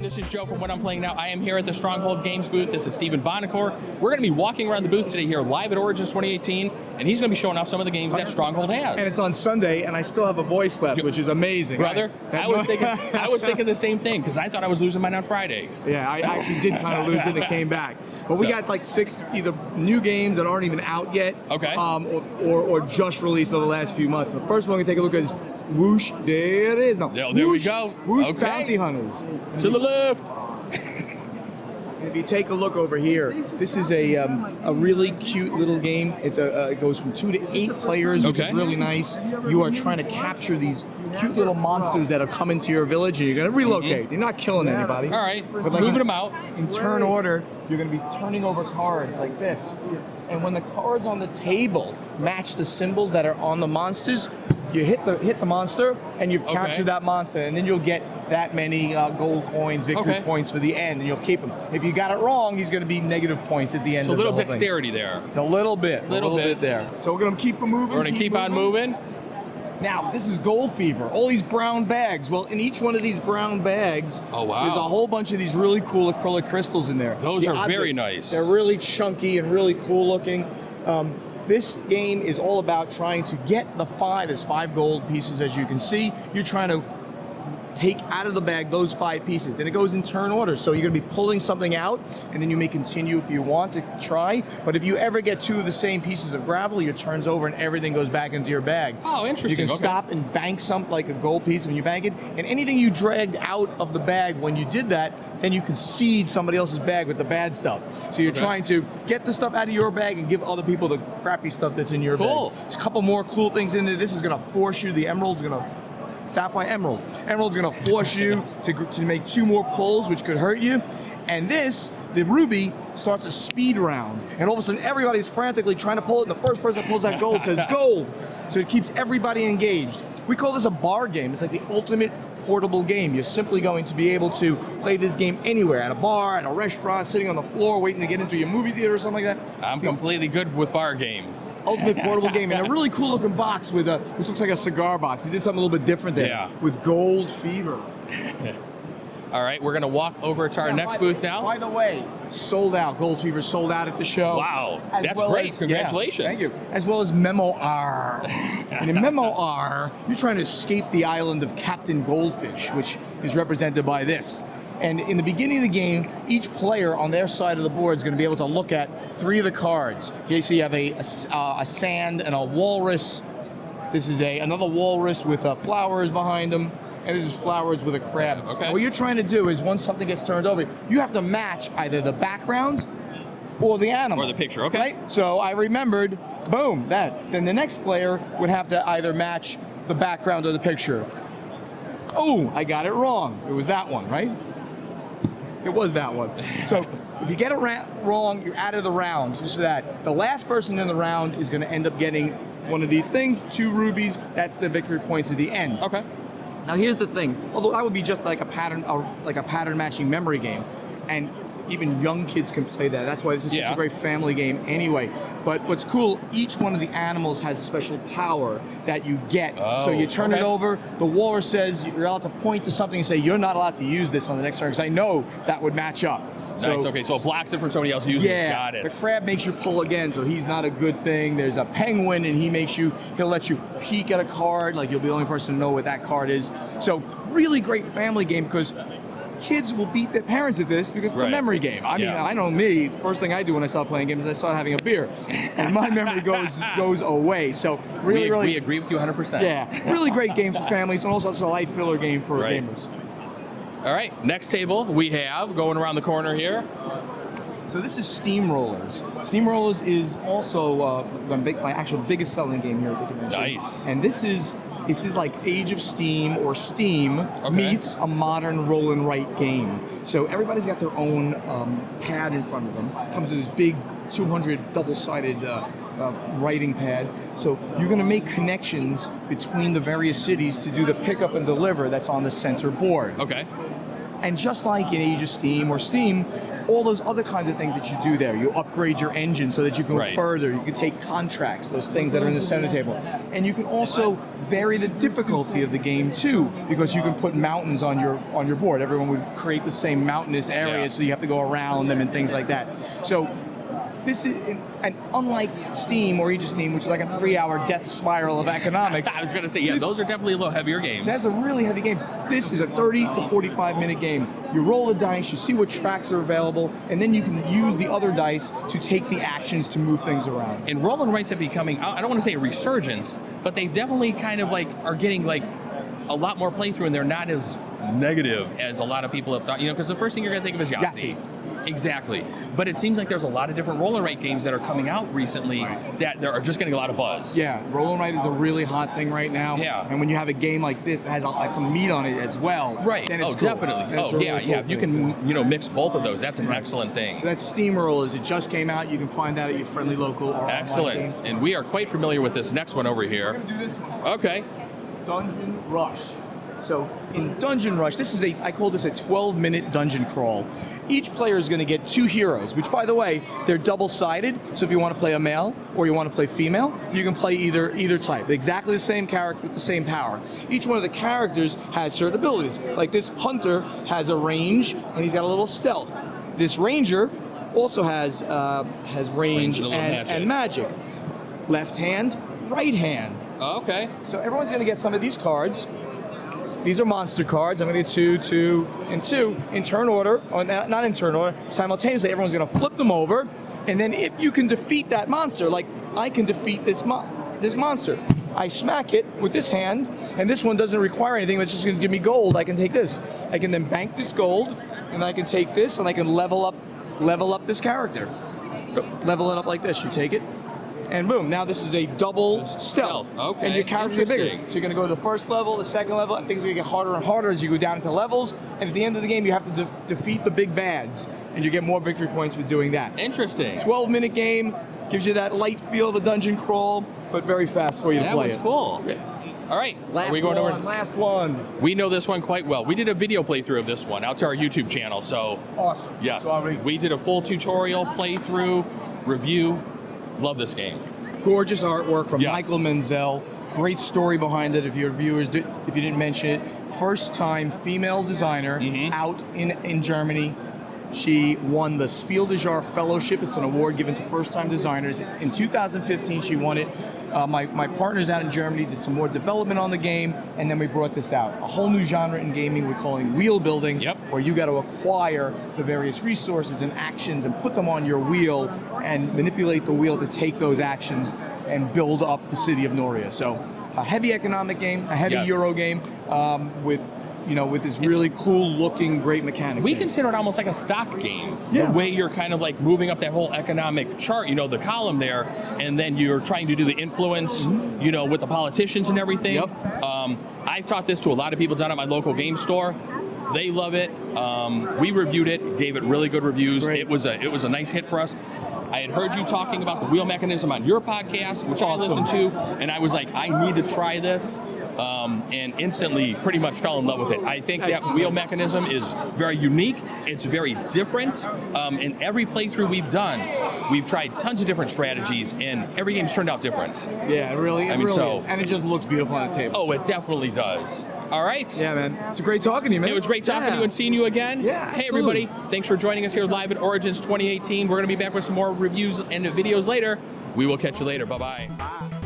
this is Joe from What I'm Playing Now. I am here at the Stronghold Games booth. This is Stephen Bonacore. We're going to be walking around the booth today here live at Origins 2018, and he's going to be showing off some of the games that Stronghold has. And it's on Sunday, and I still have a voice left, which is amazing. Brother, I was thinking the same thing, because I thought I was losing mine on Friday. Yeah, I actually did kind of lose it and it came back. But we got like 6 either new games that aren't even out yet, okay, or just released over the last few months. The first one we're going to take a look at is Whoosh. There it is. No, there Whoosh, we go. Whoosh Okay. Bounty Hunters. To the left. If you take a look over here, this is a really cute little game. It goes from 2 to 8 players, which is really nice. You are trying to capture these cute little monsters that have come into your village, and you're going to relocate. You're not killing anybody. All right, but like moving them out. In turn order, you're going to be turning over cards like this. And when the cards on the table match the symbols that are on the monsters, you hit the monster, and you've captured that monster, and then you'll get that many gold coins, victory points for the end, and you'll keep them. If you got it wrong, he's going to be negative points at the end. So of a little the whole dexterity thing. there. It's a little bit there. So we're going to keep moving. We're going to keep on moving. Now, this is Gold Fever. All these brown bags. Well, in each one of these brown bags, there's a whole bunch of these really cool acrylic crystals in there. Those are very nice. They're really chunky and really cool looking. This game is all about trying to get there's 5 gold pieces, as you can see. You're trying to take out of the bag those 5 pieces, and it goes in turn order. So you're going to be pulling something out, and then you may continue if you want to try. But if you ever get 2 of the same pieces of gravel, your turn's over and everything goes back into your bag. Oh, interesting. You can stop and bank something like a gold piece when you bank it, and anything you dragged out of the bag when you did that, then you can seed somebody else's bag with the bad stuff. So you're trying to get the stuff out of your bag and give other people the crappy stuff that's in your bag. There's a couple more cool things in there. This is going to force you, the emerald's going to Sapphire Emerald. Emerald's going to force you to make 2 more pulls, which could hurt you. And this, the Ruby, starts a speed round. And all of a sudden, everybody's frantically trying to pull it, and the first person that pulls that gold says, gold! So it keeps everybody engaged. We call this a bar game. It's like the ultimate portable game. You're simply going to be able to play this game anywhere, at a bar, at a restaurant, sitting on the floor, waiting to get into your movie theater or something like that. I'm completely good with bar games. Ultimate portable game in a really cool looking box with which looks like a cigar box. He did something a little bit different there with Gold Fever. All right, we're going to walk over to our next booth now. By the way, sold out. Gold Fever sold out at the show. Wow, that's great. Congratulations. Thank you. As well as Memo R. And in Memo R, you're trying to escape the island of Captain Goldfish, which is represented by this. And in the beginning of the game, each player on their side of the board is going to be able to look at 3 of the cards. Here, so you have a sand and a walrus. This is another walrus with flowers behind them. And this is flowers with a crab. Okay. What you're trying to do is, once something gets turned over, you have to match either the background or the animal. Or the picture, okay. Right? So I remembered, boom, that. Then the next player would have to either match the background or the picture. Oh, I got it wrong. It was that one, right? It was that one. So if you get it wrong, you're out of the round, just for that. The last person in the round is going to end up getting one of these things, 2 rubies. That's the victory points at the end. Okay. Now here's the thing. Although that would be just like a pattern matching memory game, and even young kids can play that. That's why this is such a great family game anyway. But what's cool, each one of the animals has a special power that you get. So you turn it over, the walrus says you're allowed to point to something and say, you're not allowed to use this on the next turn, because I know that would match up. Nice, okay, so it blocks it from somebody else using it. Got it. The crab makes you pull again, so he's not a good thing. There's a penguin, and he'll let you peek at a card, like you'll be the only person to know what that card is. So really great family game, because kids will beat their parents at this because it's a memory game. I mean, I know me, it's the first thing I do when I start playing games is I start having a beer. And my memory goes away. So really, we agree with you 100%. Yeah, really great game for families, and also it's a light filler game for gamers. All right, next table we have, going around the corner here. So this is Steamrollers. Steamrollers is also my actual biggest selling game here at the convention. Nice. And this is like Age of Steam or Steam meets a modern roll and write game. So everybody's got their own pad in front of them. Comes with this big 200 double-sided writing pad. So you're going to make connections between the various cities to do the pick up and deliver that's on the center board. Okay. And just like in Age of Steam or Steam, all those other kinds of things that you do there. You upgrade your engine so that you can go further. You can take contracts, those things that are in the center table. And you can also vary the difficulty of the game too, because you can put mountains on your board. Everyone would create the same mountainous areas, so you have to go around them and things like that. So this is, and unlike Steam or Age of Steam, which is like a 3-hour death spiral of economics. I was going to say, those are definitely a little heavier games. That's a really heavy game. This is a 30 to 45 minute game. You roll the dice, you see what tracks are available, and then you can use the other dice to take the actions to move things around. And roll and writes have becoming, I don't want to say a resurgence, but they definitely kind of like are getting like a lot more playthrough, and they're not as negative as a lot of people have thought. Because the first thing you're going to think of is Yahtzee. Exactly. But it seems like there's a lot of different roll and write games that are coming out recently that are just getting a lot of buzz. Yeah, roll and write is a really hot thing right now. Yeah. And when you have a game like this that has like some meat on it as well, then it's cool. Definitely. That's really cool. If you can mix both of those, that's an excellent thing. So that's Steamrollers. It just came out. You can find that at your friendly local or excellent. Online games. And we are quite familiar with this next one over here. We're gonna do this one. Okay. Dungeon Rush. So in Dungeon Rush, I call this a 12-minute dungeon crawl. Each player is going to get 2 heroes, which, by the way, they're double-sided. So if you want to play a male or you want to play female, you can play either type. They're exactly the same character with the same power. Each one of the characters has certain abilities. Like this hunter has a range, and he's got a little stealth. This ranger also has range and magic. Left hand, right hand. Oh, okay. So everyone's going to get some of these cards. These are monster cards. I'm going to get 2, 2, and 2 in turn order, or not in turn order. Simultaneously, everyone's going to flip them over, and then if you can defeat that monster, like I can defeat this monster, I smack it with this hand, and this one doesn't require anything. It's just going to give me gold. I can take this. I can then bank this gold, and I can take this, and I can level up this character. Level it up like this. You take it. And boom, now this is a double stealth. Okay. And your characters are bigger. So you're going to go to the first level, the second level, and things are going to get harder and harder as you go down into levels. And at the end of the game, you have to defeat the big bads. And you get more victory points for doing that. Interesting. 12-minute game, gives you that light feel of a dungeon crawl, but very fast for you to play it. That was cool. All right. Last one. We know this one quite well. We did a video playthrough of this one out to our YouTube channel. So awesome. Yes. So we did a full tutorial, playthrough, review. Love this game. Gorgeous artwork from Michael Menzel. Great story behind it. If your viewers, if you didn't mention it, first time female designer out in Germany. She won the Spiel des Jahres Fellowship. It's an award given to first-time designers. In 2015, she won it. My partners out in Germany did some more development on the game, and then we brought this out. A whole new genre in gaming we're calling wheel building, where you got to acquire the various resources and actions and put them on your wheel and manipulate the wheel to take those actions and build up the city of Noria. So a heavy economic game, a heavy Euro game with this really cool looking, great mechanics. We consider it almost like a stock game. The way you're kind of like moving up that whole economic chart, the column there, and then you're trying to do the influence, with the politicians and everything. I've taught this to a lot of people down at my local game store. They love it. We reviewed it, gave it really good reviews. Great. It was a nice hit for us. I had heard you talking about the wheel mechanism on your podcast, which I listened to, and I was like, I need to try this. And instantly pretty much fell in love with it. I think that wheel mechanism is very unique. It's very different. In every playthrough we've done, we've tried tons of different strategies, and every game's turned out different. Yeah, it really is. And it just looks beautiful on the table. Oh, it definitely does. All right. Yeah, man. It's great talking to you, man. It was great talking to you and seeing you again. Yeah, Hey, everybody. Thanks for joining us here live at Origins 2018. We're going to be back with some more reviews and videos later. We will catch you later. Bye-bye. Bye.